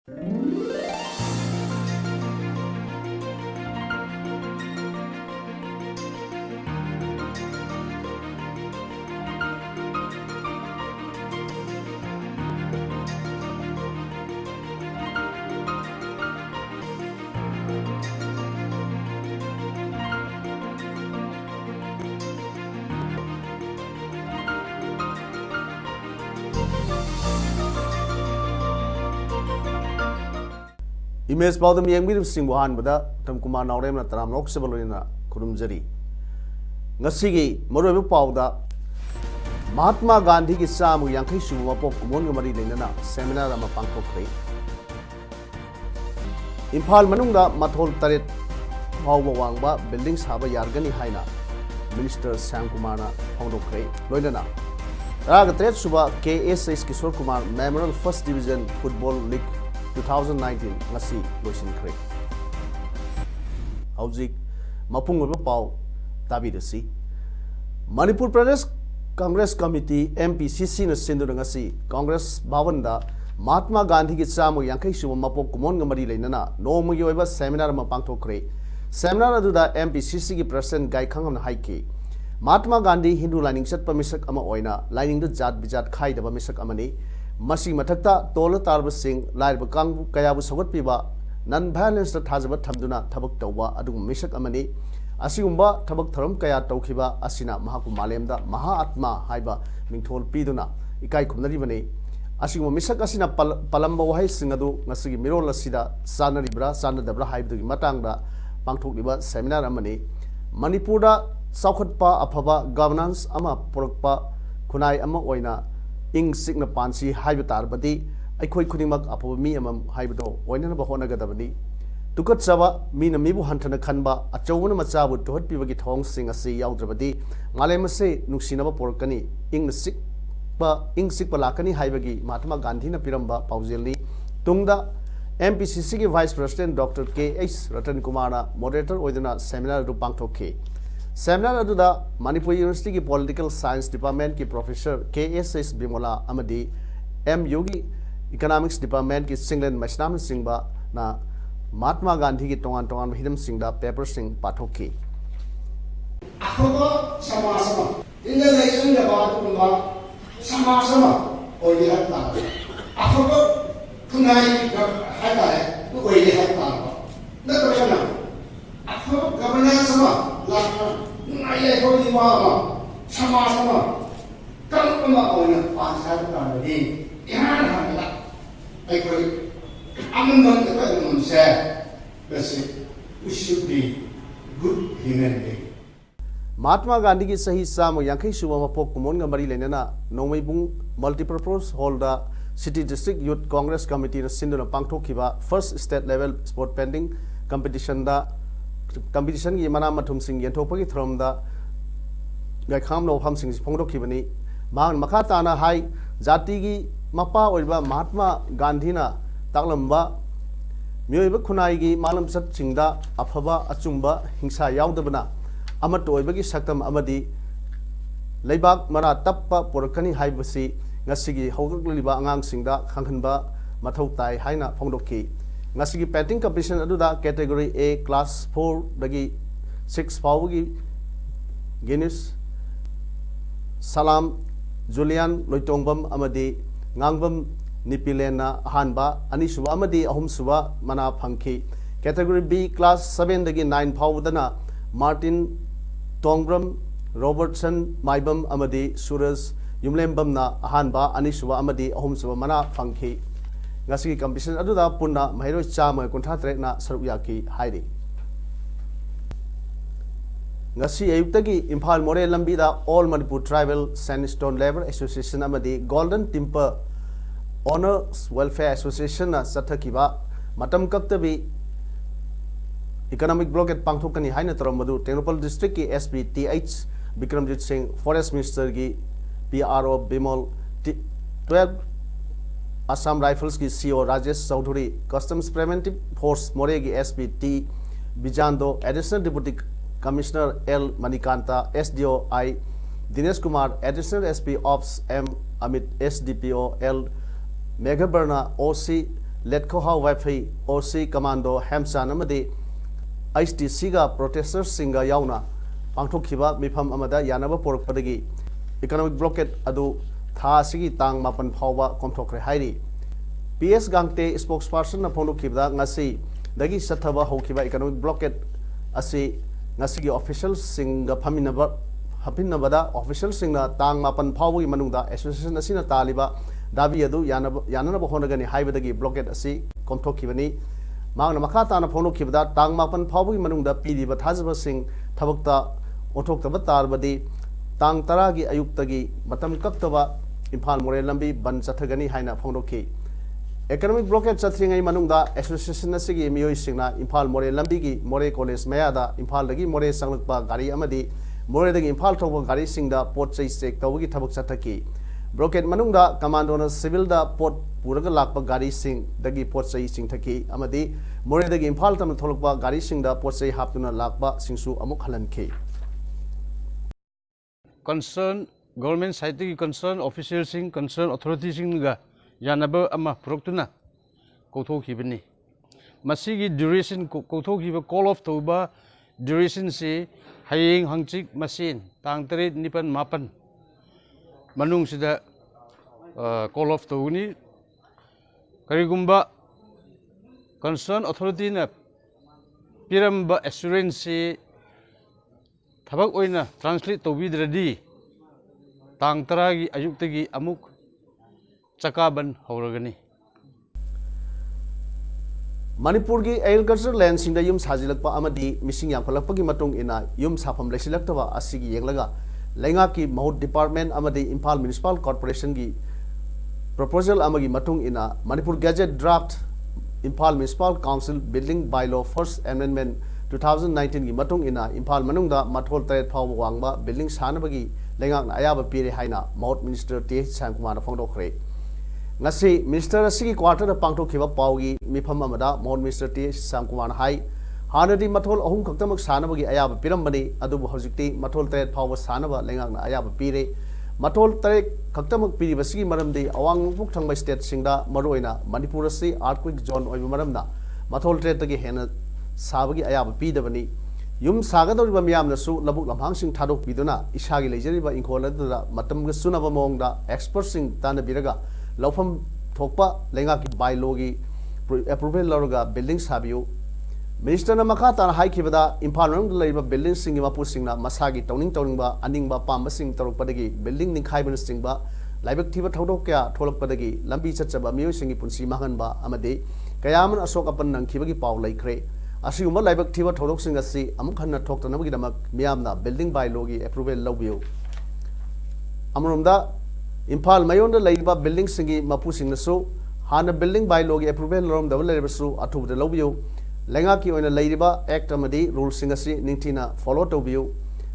Image Powder Yangbi Sing Wuhan, but Tom Kumar Naurem at Ram Roxabalina, Kurumjari. Nasigi, Morabu Powder Mahatma Gandhi is Samu Yankishu, Wapo, Montgomery Lena, Seminar Amapanko Clay. Impal Manunga, Mathol Taret, Hawa Wangba, buildings have a Yargani Haina, Minister Sam Kumana, Hondo Clay, Loidana. Ragatret Suba, KSS Kishore Kumar, Memorial First Division Football League 2019 ngasi loisin khre hauzik mapung oba pau tabi dasi Manipur Pradesh Congress Committee MPCC na sindu ngasi Congress Bhavan da Mahatma Gandhi ki chamu yankai suba mapok kumon ngamari leinana nomugi oiba seminar ma pangthokre seminar adu da MPCC ki president gai khangam na haiki Mahatma Gandhi Hindu lining set pamisak ama oina lining du jat bijat khai da pamisak amani Masi Matakta, Tola Tarba Singh, Lairba Kang, Kayabu Sagat Piba, non violence the Tazabat Tamduna, Tabak Tawa, Adu Mishak Amani, Asiumba, Tabak Taram Kaya Tokiba, Asina, Mahaku Malemda, Maha Atma, Haiba, Mingtol Piduna, Ikai Kumnarivani, Asimu Misak Asina Palamba Wahai Singadu, Nasigi Miro Lasida, Sana Libra, Sana Debra Haib Matanga, Pangtok Liba, Seminar Amani, Manipura, Saukatpa, Apava, Governance, Ama Porokpa, Kunai Ama Oina. Ing signa pansi haibatar badi aikoi khunimak apo mi amam haibado oinana bahona gadabani tukat sawa mi na mibu hantana khanba achawuna machabu tohot pibagi thong sing asi yaudravadi ngalem se nuksinaba porkani ing sikpa lakani haibagi Mahatma Gandhi na piramba paujeli tungda MPCC ki Vice President Dr. K.H. Ratan Kumar na moderator oidana seminar ru pangthokhe Seminar aduda Manipur University ki Political Science Department ki Professor KSS Bimola amadi MU ki Economics Department ki Singlen Masnam Singba na Mahatma Gandhi ki tongan hidam singda paper sing pathokhi Akoba sama in the election about kuma sama oye hatta akoba kunai hata tu oye hatta na to sana akoba governance sama la Naya ko di mama sama kan kuma oina pasal kan di yan hamla ai ko amman ka mun sa basi we should be good human being Mahatma Gandhi ki sahi samu yankai suba mapok kumon ngamari lenana nomai bung multipurpose hall da City District Youth Congress Committee na sinduna pangthokhiba first state level sport pending competition da competition ki mana mathum sing yenthokpagi throm da gaikham no pham sing phongdokhibani man makata na hai jati gi mapa oiba Mahatma Gandhi na taklamba myoiba khunai gi malam sat singda afaba achumba hingsa yaudabana amat oibagi saktam amadi leibak mara tappa porakani haibasi ngasigi hogakliba angang singda khanghanba mathau tai haina phongdokhi Ngasigi painting competition aduda category A class 4 dagi 6 pawgi Guinness Salam Julian Loitongbam amadi Ngangbam Nipilena Hanba Anisuba amadi Ahumsuba mana phangki category B class 7 dagi 9 pawdana Martin Tongbram Robertson Maibam amadi Suraj Yumlembam na Hanba Anisuba amadi Ahumsuba mana phangki Ngasi competition aduda punna mahiro chama kuntha trek na saruyaki hairi Ngasi ayuktagi Imphal More lambi da All Manipur Tribal Sandstone Labor Association amadi Golden Timber Owners Welfare Association na sathakiba matam kaktabi economic blockade pangthokani haina tarambadu Tenopal district ki SP TH Bikramjit Singh Forest Minister ki PRO Bimal 12 Assam Rifles ki CO Rajesh Chaudhary, Customs Preventive Force Moregi SPT Bijando, Additional Deputy Commissioner L Manikanta, SDO I Dinesh Kumar, Additional SP Ops M Amit SDPO L Meghabarna OC लेट खोहाव वाइफई OC commando हेमचान अमदी HTC गा protesters सिंगा याउना पांगथोखिबा मिफम अमदा यानबा पोरकपदगी economic blockade अदु था सिगी तांग मापन फावबा कोमथोखरे हाइरी PS गांगते स्पोक्सपर्सन न फोंदोखिबदा ngasi दगी सथबा होखिबा इकोनॉमिक ब्लॉकेट असी ngasi gi official singa phaminaba hapinabada official singna tang mapan phawgi manungda association asina taliba dabi adu yanana bahonagani haibadagi blockade asi komthokhibani mangna makha tana phonokhibada tang mapan phawgi manungda piriba thajaba sing thabakta othokta tarbadi tang tara gi ayuktagi matam kaktaba imphal more lambi ban chathagani haina phonokhi economic blockade chatringai manungda association asigi miyoi singna imphal more lambi gi more college mayada imphal dagi more sanglakpa gari amadi more dagi imphal thoba gari singda pot chai check tawgi thabak chathaki blockade manungda commando na civil da pot puraga lakpa gari sing dagi pot chai sing thaki amadi more dagi imphal tam tholokpa gari singda pot chai haptuna lakpa singsu amuk halanki concern government side ki concern officials sing concern authorities sing ga yanaba ama proktuna kothokibani masigi duration kothokhiba call off toba duration se hayeng hangchik machine tang 3 nipan mapan manung sida call off toguni karigumba concern authority na piramba assurance se thabak oina translate tobidradi tang 3 gi ayuktagi amuk चकाबन होरगनी मणिपुर की agriculture land सिंह युम साजिलकपा अमदी मिसिंग यामखलकपगी मतुंग इना युम साफम लेसिलक्तबा असिगी येंगलगा लेंगा की महूट डिपार्टमेंट अमदी इम्फाल म्युनिसिपल कॉर्पोरेशन की प्रपोजल अमगी मतुंग इना Manipur gazette draft Imphal municipal council building bylaw first amendment 2019 की मतुंग इना इम्फाल मनुंगदा मथोल तरेट फाव वांगबा बिल्डिंग सानबगी लेंगाकना अयाब पीरे हाइना महूट मिनिस्टर टी सांकुमार फोंदोखरे ngasi minister asigi quarter pangthokhiba pawgi mifam amada mohon minister T Samkuman hai hanadi mathol ahum khaktamak sanabagi ayaba pirambani adubu hojikti mathol tret phawa sanaba lengakna ayaba pire mathol tret khaktamak piribasigi maramdi awang puk thangba state singda maroina manipur asi earthquake zone oiba maramna mathol tret tagi hena sabagi ayaba pidabani yum sagadoriba miyamnasu labuk lamhang sing thadok piduna isagi leijariba inkholadura matamga sunaba mongda expert sing tana biraga लौफम थोपा लेंगा की बायलॉगी approval लौरगा building साबियो minister न मखा तान हाइखिबदा Imphal मनुंग लैबा building सिंग मापु सिंगना मसागी टौनिंगबा अनिंगबा palm सिंग तौरपदगी building निखाइबन सिंगबा लाइबक थिबा थौदोक क्या थोलकपदगी लंबी चचबा मियो सिंगी पुंसी माहनबा अमदे कयामन अशोक अपन नंखिबगी पाव लैख्रे असिगुम लाइबक थिबा थौदोक सिंग असि अमुक हन्ना थोक्तनबगी दमक मियामना बिल्डिंग बायलॉगी अप्रूवल लौबियो अमरुमदा इम्फाल मयोंद लैबा बिल्डिंग सिंगी मपु सिंगसु हाना बिल्डिंग बायलॉगी अप्रूवल लौरम दब लेरबसु अथुबद लौबियो लेंगा की ओइना लैरिबा एक्ट अमदी रूल सिंग असि निंगथिना फॉलो तौबियो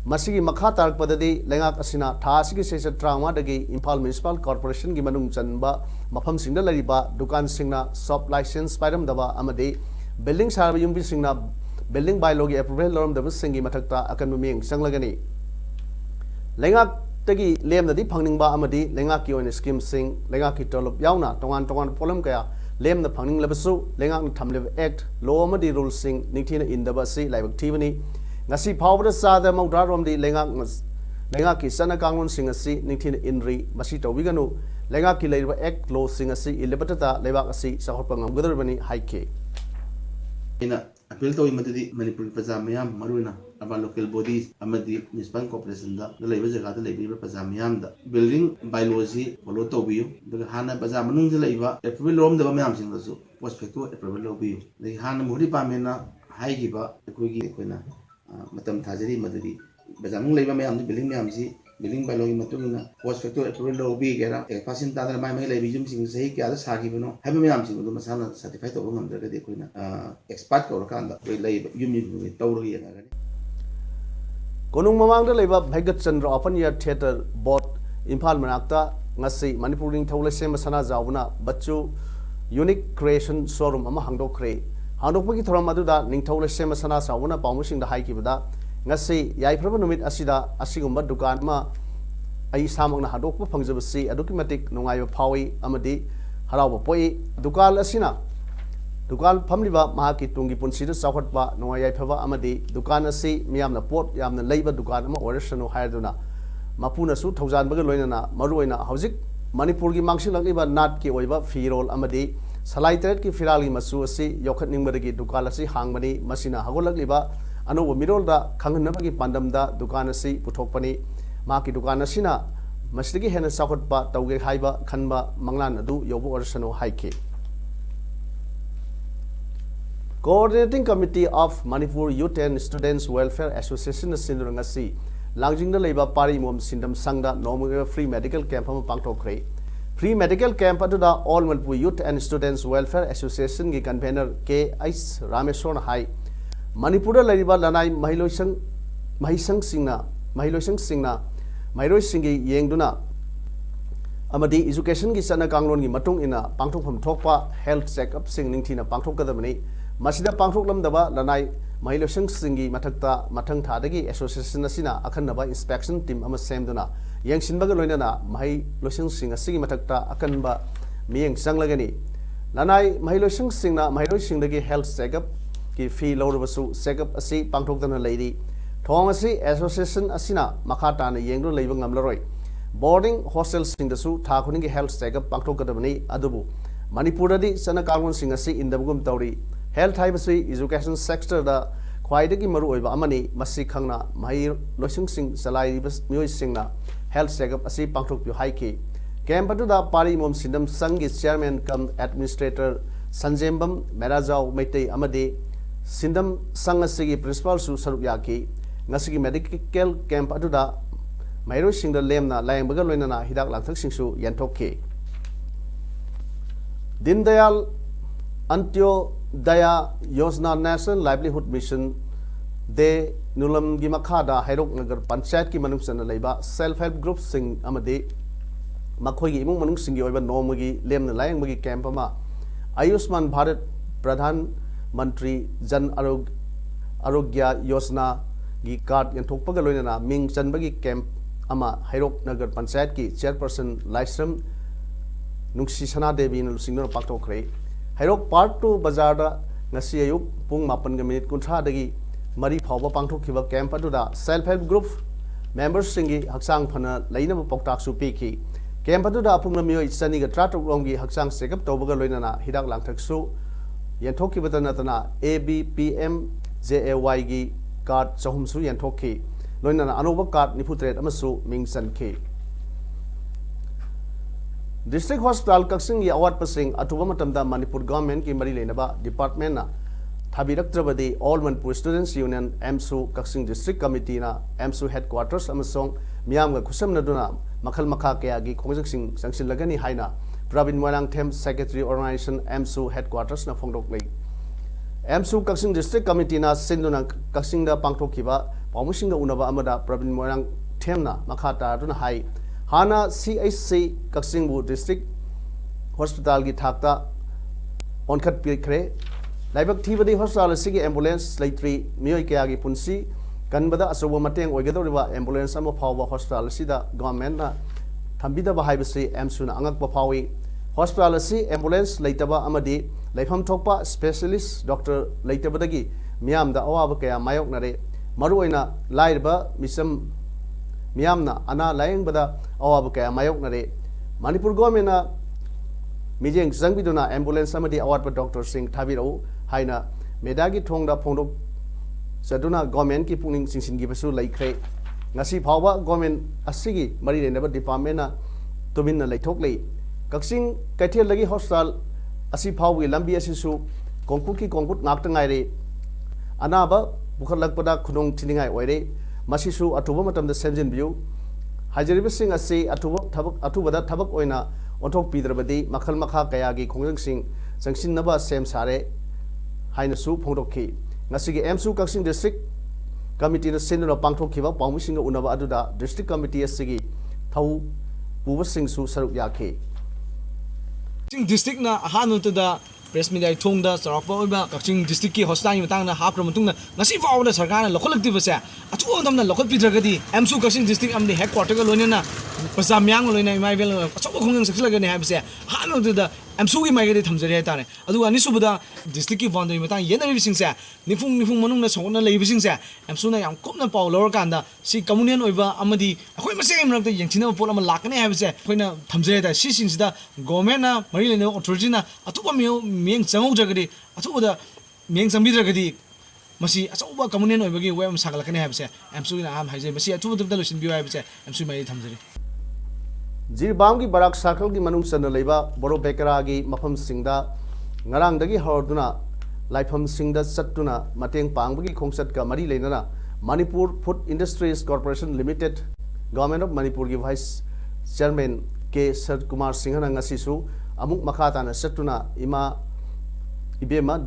मसिगी मखा तारकपददी लेंगा असिना था सिगी सेक्शन 53 दगी इम्फाल म्युनिसिपल कॉर्पोरेशन की मनुंग चनबा मफम सिंगदा लैरिबा दुकान सिंगना शॉप लाइसेंस पाइरम दबा अमदी बिल्डिंग सारब युमबी सिंगना बिल्डिंग बायलॉगी अप्रूवल लौरम दब सिंगी मथक्ता अकन मिंग संगलगनी लेंगा तगी लेमनदी फंगनिंगबा अमदी लेंगा की ओइन स्कीम सिंग लेंगा की टोलप यावना तोंगान तोंगान प्रॉब्लम कया लेमन फंगनिंग लबसु लेंगा थमलेब एक्ट लॉ अमदी रूल सिंग निंगथिना इंदबा सि लाइबक थीबनी ngasi phawda sada mawdra romdi lenga ki sana kangun sing asi ningthin inri masi tawbiganu lenga ki leiba act law sing asi ilebata lebak asi sahorpa ngamgadarbani haike ina appeal to imadidi manipur pajamyam maruna aba local bodies amadi municipal corporation da leiba jaga da leiba pajamyam da building bylaws follow tawbiyu daga hana pajamanung da leiba appeal rom da mayam sing da su post facto approval lobiyu dai hana muri pamena haigiba koigi koina matam thajari maduri bazamung leiba mayam di building by law matungina post facto approval lobby gera pasin tadar mai leibi jum sing sahi kya da sagi bano habe mayam sing do masana certified to ngam da de koina expert ko rakanda koi leiba yum yum tawro yanga gani konung mamang da leiba bhaigat chandra open air theater board imphal manakta ngasi manipur ring thawle sem sana zawna bachu unique creation showroom ama hangdokre हांदोकपगी थोरम अदुदा निंगथौले सेम सना सावना पामुसिंग दा हाइकिबदा ngasi याइफ्रब नुमित असिदा असिगुम्बा दुकान मा आई सामंगना हादोकप फंगजबसी अदुकि मतिक नुंगाइबा फावई अमदि हरावबा पोई दुकान असिना दुकान फमलिबा महाकी तुंगी पुंसीदा चावखटबा नोयायफबा अमदी दुकान असी मियामना पोट यामना लैबा दुकान अमा ओरसनो हायदुना मपुनसु थौजानबगा लोइनना मरुओइना हौजिक मणिपुर की मांगसिलक्लिबा नाट की ओइबा फिरोल अमदी सलाई तरेट की फिराल की मसु असी योखटनिंगबदगी दुकान असी हांगबनी मसिना हगोलक्लिबा अनोबो मिरोलदा खंगनबगी पांडमदा दुकान असी पुथोकपनी माकी दुकान असिना मसिदगी हेना चावखटबा तौगे हाइबा खनबा मंगलान अदु योबो ओरसनो हाइके Coordinating Committee of Manipur Youth and Students Welfare Association Sindurangasi Langjing the Labor Party Mom Sindam Sangda Normal Free Medical Camp of Pangtokre. Free Medical Camp Aduda All Manipur Youth and Students Welfare Association Gi Convener K. Ice Rameshwan Hai Manipur Lariba Lanai Mahisang Singna Mairoi Singi Yengduna Amadi Education Gi Sana Kanglon Gi Matung ina Pangtok from Tokpa Health Checkup Singing Tina Pangtok Kadamani Masida Pangtok Lamdaba Lanai Mailosang Singi Matakta Matang Tadagi Association Asina Akanaba Inspection Team Ama Samduna Yang Sinbagaloina Mailosang Sing a Sigi Matakta Akanba Miang Sanglagani Lanai Mailosang Singna Mailo Singagi Health Checkup Ki Fee Lodabasu Checkup Asi Pangtok Dana Lady Tongasi Association Asina Makata Yango Labang Amlaroi Boarding hostels sing the su Takuning health checkup Pangtok Kadamani Adubu Manipuradi Sana Kalwan Singasi in the Bugum Tauri Health Hypasy Education Sector the Quaidagi Maru Amani Masi Kangna Mahir Losing Sing Salai Mui Singna Health Checkup Asi Pangtok Yu Haiki Campatu da Pari Mom Sindam Sangis Chairman cum Administrator Sanjembam Merazau Mete Amade Sindam Sangasigi Principal Su Saruyaki Nasigi Medical Camp Aduda Mairo Sing the Lemna Lang Bagaloina Hidak Lantak Singsu Yantoke Dindayal Antyo Daya Yosna National Livelihood Mission De Nulam Gimakada Hairok Nagar Panchayat Ki Manungsana Leba Self Help Group Sing Amade Makogi Imung Manung Singi over Nomagi Lemna Lang Bagi Campama Ayushman Bharat Pradhan Mantri Jan Arogya Yosna Gi Card Yantokpagaloina Ming Chanbagi Camp Ama Hairok Nagar Panchayat Ki Chairperson Laisram Nungsi Sana Devi Nusingno Paktokre Hairok Part 2 Bazarda Nasi Ayuk Pung Mapan Minute Kuntra Dagi Mari Pava Pangtok Kiva Camp Aduda Self Help Group Members Singi Haksang Pana Laina Poktak Supiki Camp Aduda Pungamio Saniga Trato Rongi Haksang Sekap Tobaga Loinana Hidak Langtaksu Yantoki Batanatana ABPM JAYG Card Sahumsu Yantoki Loinana Anova Card Niputret Amasu Ming Sanke District Hospital Kaksing Award Passing Atubamatamda Manipur Government Ki Mari Lenaba Department na Thabiraktrabadi All Manipur Students Union AMSU Kaksing District Committee na AMSU Headquarters Amasong Miyamga Kusam Naduna Makhal Makha Kayagi Khongjaksing Sangsin Lagani Haina Pravin Moirang Them Secretary Organization AMSU Headquarters na Phongdok Lei AMSU Kaksing District Committee na Sinduna Kaksing da Pangtokkiba Pamusinga Unaba Amada Pravin Moirang Them na Makhata Duna Hai Hana CHC Kaksingbu District Hospital Gi Thakta Onkhat Pikre Laibak Thibadi Hospital Sigi Ambulance Laitri Miyoi Kayagi Punsi Kanbada Asoba Mateng Oigadoriba Ambulance Ama Phawa Hospital Sida Government na Thambida Bahaibasi AMSU na Angak Papawi Hospital Si Ambulance Laitaba Amadi Laifam Thokpa Specialist Dr. Laitabadagi Miyam da Awaba Kaya Mayok Nare Maruina Laiba Misam Miyamna Ana Layang Bada Awaba Kaya Mayok Nare Manipur Government na Mijeng Zangbiduna Ambulance Amadi Award by Dr. Singh Thabiro Haina Medagi Thongda Pondok Saduna Government Ki Puning Singsin Gibasu Laikre Ngasi Phawa Government Asigi Mari Renaba Department na Tuminna Laitok Lei Kaksing Kaithel Lagi Hospital Asi Phawi Lambi Asisu Kongkuki Kongkut Ngaktangai Anaba Bukhalakpada Khudong Tiningai Oire Masisu Atuba Matam the Semjin View Hajariba Singh Asi Atubada Tabak Oina Ontok Pidrabadi Makhal Makha Kayagi Kongjang Singh Sangsin Naba Sem Sare Hainasu Pongdoki Nasigi AMSU Kaksing District Committee na Sinduna Pangtokkiba Pamusinga Unaba Aduda District Committee Asigi Thau Puba Singh Su Saruk Yake District na hanu to da press media thong da sarapa oiba Kaching district ki hospital ni matang na hapra matung na ngasi faw na sarkar na lokol active sa atu dam na lokol pidragadi AMSU Kaching district amni headquarter ga loina na pasam yang loina mai vel aso khong sakla ga ne ha bse hanu to da AMSU की माइगेदे थमजरे हाइतारे अदुगा अनिसुबदा district की boundary Matang येनरिबिसिंगसे निफुंग निफुंग मनुंगना सोगना लेबिसिंगसे एमसूना याम कोपना पाउ लौर कांदा सी communion ओइबा अमदी अखोय मसे मरक्ता यंगथिना पोल अमा लाकने हाइबसे अखोयना थमजरे दा सी सिंगसिदा government ना मरि लेने अथॉरिटी ना अतुबा मियंग चंगौजगदी अतुबदा मियंग चंबिद्रगदी मसी अचौबा कम्युनियन ओइबगी वेम सागलकने हाइबसे एमसू ना आम हाइजे मसी अतुबा लुसिन बियो हाइबसे एमसू माइ थमजरे जिरबाम की बराक सर्कल की मनुंग सन लेबा बोरो बेकरा की मफम सिंगदा ngarang dagi horduna laifam singda satuna mateng pangbagi khongsat ka mari leinana Manipur Food Industries Corporation Limited Government of Manipur ki Vice Chairman K Sat Kumar Singh na ngasi su amuk makhata na satuna ima ibema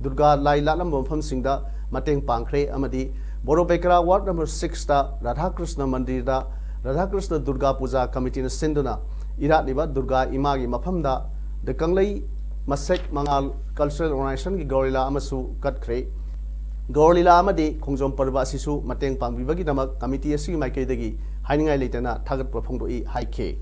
Durga lai lalam mafam singda mateng pangkhre amadi Boro Bekara Ward number 6 da Radha Krishna Mandir da Radha Krishna Durga Puja Committee na sinduna irat liba Durga ima gi mafam da The Kanglai Masek Mangal Cultural Organization ki Gorilla Amasu Katkre Gorilla Amadi Kongjom Parva Sisu Mateng Pangbibagi Namak Committee Asi Maike Degi Hainingai Litana Tagat Propongdo I Haike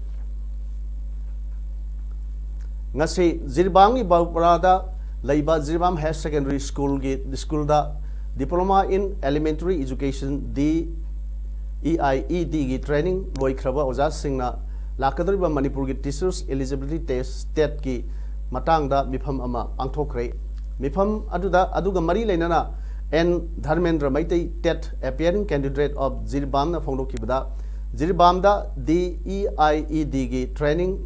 Ngasi Zirbangi Bauparada Laiba Zirbam High Secondary School Gate the school da Diploma in Elementary Education DEIED gi training Loi Kraba Oza Singna Lakadriba Manipur ki Teachers Eligibility Test State ki matang da mifam ama pangthokre mifam aduga mari leinana N Dharmendra Maitai TET appearing candidate of Zirbam na phongdokibada Zirbam da DEIED ki training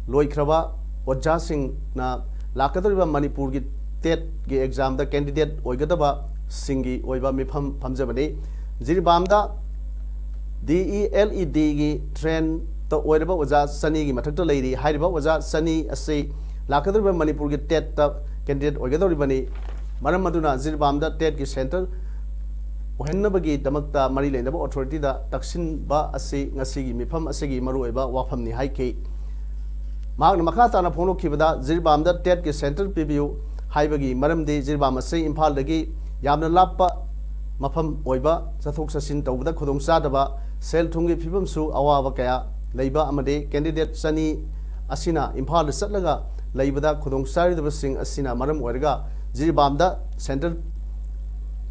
loi khraba ojha sing na lakadriba Manipur ki TET ki exam da candidate oigadaba singi oiba mifam phamjabani Zirbam da DELED ki train तो ओइरबा वजा सनी की मथक तो लेरी हाइरबा वजा सनी असे लाकदरबा मणिपुर की TET ता candidate ओइगदोरिबनी मरम मदुना जिरबाम दा टेट की सेंटर ओहन्नबगी दमकता मरी लेनबा अथॉरिटी दा तक्सिन बा असे ngasi की मिफम असे की मरु ओइबा वाफम नि हाइके माग मखा ताना फोनो खिबदा जिरबाम दा टेट की सेंटर पीबीयू हाइबगी मरम दे जिरबाम असे इंफाल दगी यामना लापा मफम ओइबा चथोक ससिन तौबदा खुदोंग चादबा सेल थुंगी फिबम सु अवाबा कया Laiba amade candidate sani asina imphal satlaga laibada khudong sari sing asina maram oirga Zirbamda center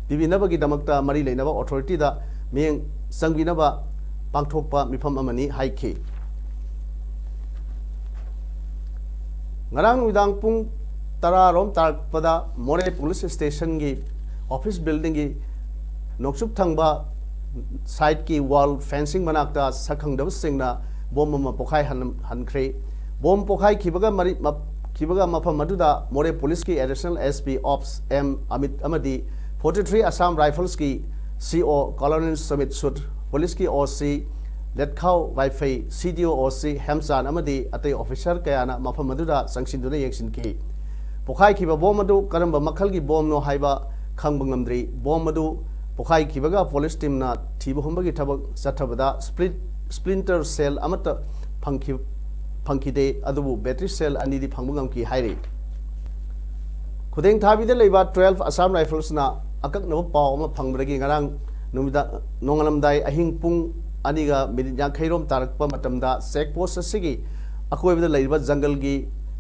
bibinabagi damakta mari leinaba authority da meng sangbinaba pangthokpa mifam amani haike ngarang widang pung tara rom tarpada More police station gi office building gi noksup thangba side ki wall fencing manakta sakhangdab singna bom ma pokhai hankhre bom pokhai khibaga mari khibaga mafam maduda More police ki additional SP ops M Amit Amadi 43 Assam Rifles ki CO Colonel Sumit Sud police ki OC Letkhau Wifi CDO OC Hamsan Amadi atai officer kayana mafam maduda sangsinduna yeksin ki pokhai khiba bom madu karamba makhal ki bom no haiba khangbanglamdri bom madu pokhai khibaga police team na thibu humbagi thabak sathabada splinter cell amata phangki de adubu battery cell ani di phangbangam ki hairi khudeng thabi de leiba 12 Assam Rifles na akak no paw ma phangbagi ngarang numida nongalamdai ahing pung aniga minit yang khairom tarakpa matamda check post asigi akoibda leiba jungle gi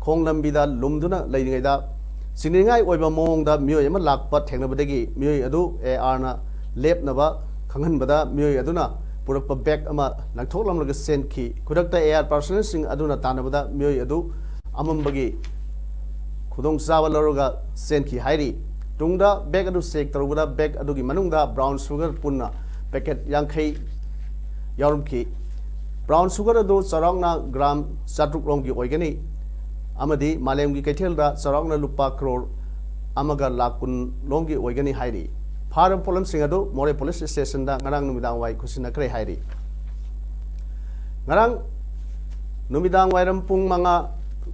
khonglambi da lumduna leiringai da sinringai oiba mong da miyoi ama lakpa thengnabadagi miyoi adu AR na lepnaba khanghanbada miyoi aduna purakpa back ama langthoklamlaga sen ki kudakta AR personnel sing aduna tanabada miyoi adu amambagi khudong sawa loroga sen ki hairi tungda bag adu sek tarubada bag adu gi manungda brown sugar punna packet yankhai yarum ki brown sugar adu sarangna gram satruk rom gi oigani amadi malem gi kaithel da sarangna lupa crore amaga lakun lom gi oigani hairi Faram Polam Singado, More Police Station da ngarang numidang wai kusina kre hairi. Ngarang numidang wai rampung mga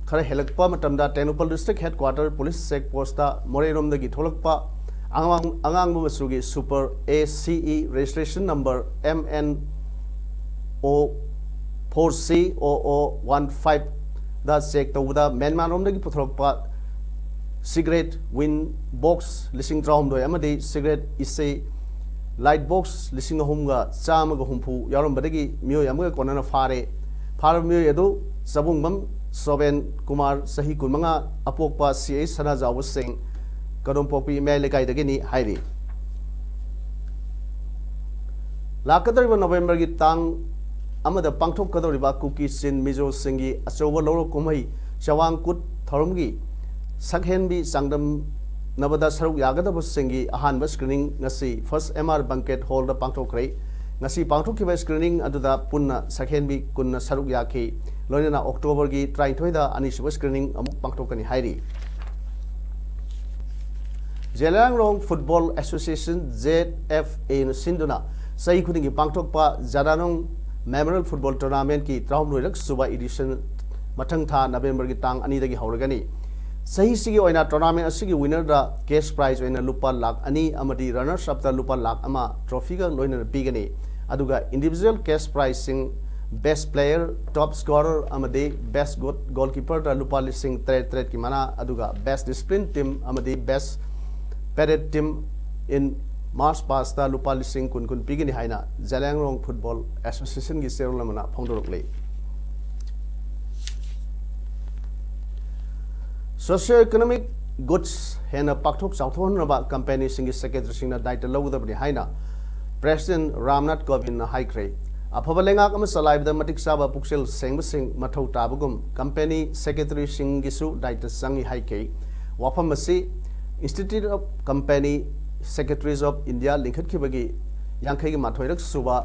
kare helakpa matamda Tenupal District Headquarter Police Check Post da More rom da gi tholakpa angang bu masugi Super ACE registration number MNO4C0015 da check tawda Myanmar rom da gi putholakpa cigarette win box lising drum doi amadi cigarette ise light box lising homga chama ga humpu yarom badagi mio yamga konana fare फारमियोय अदु सबुंगबम सोबेन कुमार सही कुमंगा अपोकपा CA सना जाव सिंह कदमपोपी मे लेकाइदगिनी हाइरी लाकदरिबा नवेम्बर की तांग अमदा पांथोकदोरिबा cookie सिन मिजो सिंगी अचौबा लौरो कुमई चवांग कुट थौरमगी सकहेनबी सांगदम नबदा सरुक यागदब सिंगी अहानब screening ngasi first MR banquet hall दा पांथोखरै ngasi पांथोखिबा स्क्रीनिंग अदुदा पुन्ना सकहेनबी कुन्ना सरुक याखि लोइना अक्टोबर की 23 दा अनिसुब स्क्रीनिंग अमुक पांथोकनी हाइरी जेलांगरोंग फुटबॉल एसोसिएशन ZFA न सिंदुना सही खुदिंगी पांथोकपा जादानोंग मेमोरियल फुटबॉल टूर्नामेंट की 33 सुबा एडिशन मथंग था नवंबर की तांग अनी हौरगनी सही सिगी ओइना टूर्नामेंट असिगी विनर दा कैश प्राइज ओइना लुपा लाख अनी अमदी रनर्स अप दा लुपा लाख अमा ट्रॉफी का लोइना पीगनी अदुगा इंडिविजुअल कैश प्राइज सिंग बेस्ट प्लेयर टॉप स्कोरर अमदी बेस्ट गोलकीपर दा लुपा लिसिंग 33 की मना अदुगा बेस्ट डिसिप्लिन टीम अमदी best parade team in march past दा लुपा लिसिंग कुन पीगनी हाइना जेलांगरोंग फुटबॉल एसोसिएशन की सेरोल मना फोंदोरकले सोशियो इकोनॉमिक गुड्स हेना पाक्थोक चाउथोनरबा कंपनी सिंगी सेक्रेटरी सिंगना दायित्व लौगदबनि हाइना प्रेसिडेंट रामनाथ कोविंद हाइख्रे अफब लेंगाक अम सलाइबदा मटिक साबा पुक्सेल सेंगबसिंग मथौ ताबगुम कंपनी सेक्रेटरी सिंगिसु दायित्व संगी हाइके वाफम मसी institute of company secretaries of India लिंखटखिबगी यांखैगी माथोइरक सुबा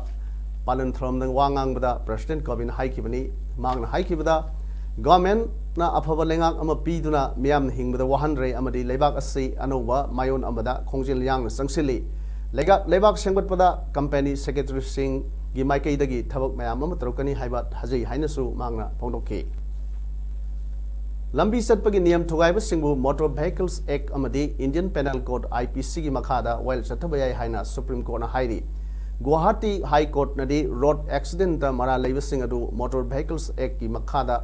पालन थ्रमदंग वांगांगबदा प्रेसिडेंट कोविंद हाइखिबनि मांगना हाइखिबदा गवर्नमेंट ना अफब लेंगाक अम पीदुना मियाम हिंगबदा वहनरे अमदी लेबाक असि अनौबा मायोन अमदा खोंजिल यांग संगसिली लेबाक सेंगबतपदा कंपनी सेक्रेटरी सिंग गी माइकैदगी थबक मयाम अम तरकनी हाइबा हजै हाइनसु मांगना फोंदोके लंबी चटपगी नियम थुगाइब सिंगबु मोटर व्हीकल्स एक्ट अमदी इंडियन पेनल कोड IPC की मखादा वाइल चथबयाय हाइना सुप्रीम कोर्ट ना हाइरी गुवाहाटी हाई कोर्ट नदी रोड एक्सीडेंट दा मरा लेबसिंग अदु मोटर व्हीकल्स एक्ट की मखादा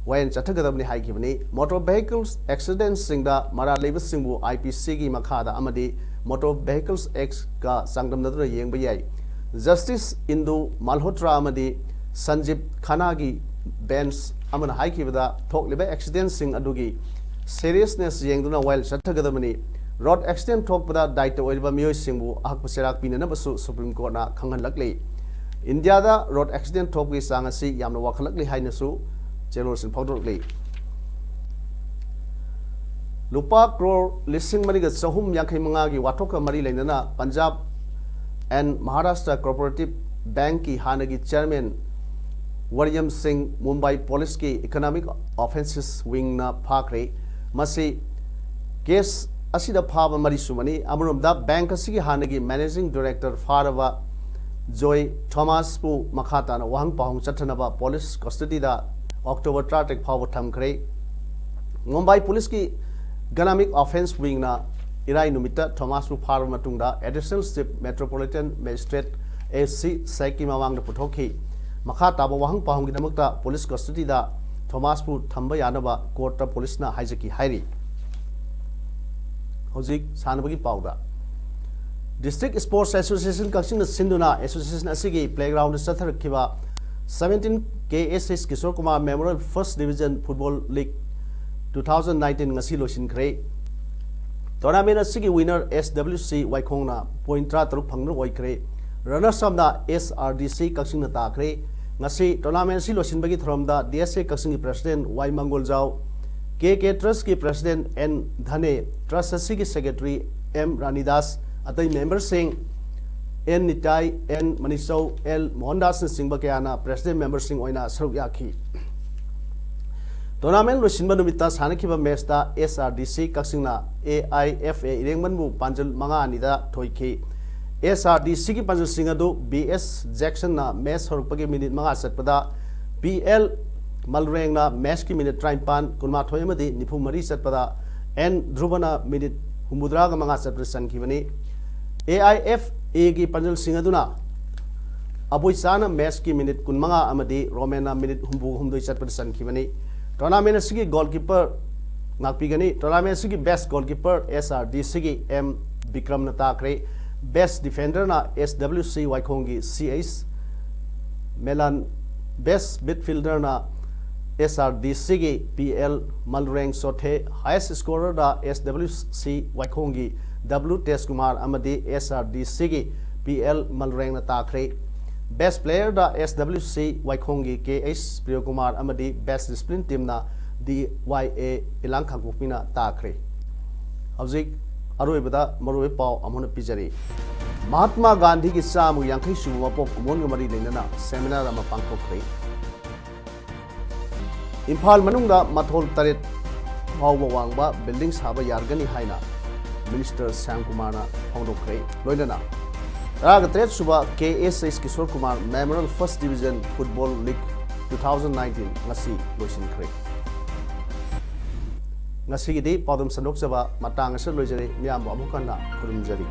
वाइन चथगदबनी हाइकिबनी मोटर व्हीकल्स एक्सीडेंट सिंगदा मरा लेबसिंगबु IPC की मखादा अमदी मोटर व्हीकल्स एक्ट का संगमनदुना येंगब याय जस्टिस इंदु मल्होत्रा अमदी संजीव खाना की बेंच अमना हाइकिबदा थोकलिबा एक्सीडेंट सिंग अदुगी सीरियसनेस येंगदुना वाइल चथगदबनी रोड एक्सीडेंट थोकपदा दायित्व ओइबा मियोय सिंगबु अहक सेराक पिननबसु सुप्रीम कोर्ट ना खंगनलकले इंडिया दा रोड एक्सीडेंट थोकगी सांगसी यामना वाखलकले हाइनसु चेलोसिन फाउडरकले लुपा क्रोर लिसिंग मरिगा चहुम यांखै मंगा की वाथोक मरी लेना Punjab and Maharashtra cooperative bank की हानगी चेयरमैन वरियम सिंह मुंबई पुलिस की इकोनॉमिक ऑफेंसेस विंग ना फाखरे मसी केस असिदा फाब मरी सुमनी अमरुमदा बैंक असिगी हानगी मैनेजिंग डायरेक्टर फारवा जॉय थॉमस पु मखाता ना वहंग पाहुंग चथनबा पुलिस कस्टडी दा अक्टोबर 30 फाव थमखरे मुंबई पुलिस की इकोनॉमिक ऑफेंस विंग ना इराई नुमिता थॉमस पु फार मतुंगदा additional chief metropolitan magistrate AC सैकी मावांग दा पुथोखी मखा ताबा वहंग पाहुंग गिदमकता पुलिस कस्टडी दा थॉमस पु थंबा यानबा कोर्ट पुलिस ना हाइजकी हाइरी हौजिक सानबगी पाउदा डिस्ट्रिक्ट स्पोर्ट्स एसोसिएशन कक्सिंग सिंधुना एसोसिएशन असिगी प्लेग्राउंड चथरखिबा 17 KSS Kishore Kumar memorial first division football league 2019 ngasi losinkhre tournament असिगी विनर SWC वाइखोंगना पॉइंट 13 फंगनो ओइखरे रनर्स अप दा SRDC कक्सिंग ताखरे ngasi टूर्नामेंट असि लोसिनबगी थरमदा DSA Kakching president Y Mangoljao KK trust की प्रेसिडेंट N धने ट्रस्ट असिगी सेक्रेटरी M रानीदास अतई मेंबर सिंह N निताई N मनीषौ L मोहनदास सिंह बकयाना प्रेसिडेंट मेंबर सिंह ओइना सरुक याखी टूर्नामेंट लोसिनबा नुमिता सानखिबा मैचता SRDC कक्सिंगना AIFA इरेंगमनबु पांजल मंगा अनिदा थोइखी SRDC की पांजल सिंह अदु BS जैक्सन ना मैच हरुपगी मिनिट मंगा चटपदा PL मलरेंगना मैच की मिनिट 53 कुनमा थोयमदी निफु मरी चटपदा N ध्रुवना मिनिट हुमुद्रागा मंगा चटपदा सनखिबनी AIFA की पंजल सिंह अदुना अबुइसाना मैच की मिनिट कुनमंगा अमदी रोमेना मिनिट हुमदुई चटपदा सनखिबनी टूर्नामेंट असिगी गोलकीपर नागपिगनी टूर्नामेंट असिगी बेस्ट गोलकीपर SRDC की M विक्रम ताखरे बेस्ट डिफेंडर ना SWC वाइखोंगी CH मेलान Best Midfielder na SRDC gi PL Malreng Sothe, Highest Scorer da SWC Waikhongi W Tes Kumar amadi SRDC gi PL Malreng na takre. Best Player da SWC Waikhongi KH Priyakumar amadi Best Discipline Team na DYA Ilang Khangkokpina takre. Hauzik aroibada maroi pau amhona pijari. Mahatma Gandhi ki samu yankai subu mapok kumon ngamari lenana seminar ama pangthokre. Imphal manungda mathol taret hawba wangba building saba yargani haina Minister Sam Kumar na hongdokre loinana. Raga tret suba KSS Kishore Kumar Memorial First Division Football League 2019 ngasi loisinkhre. Ngasi gidi paudum sanok saba matang asal loijari miyam amukan na kurumjari.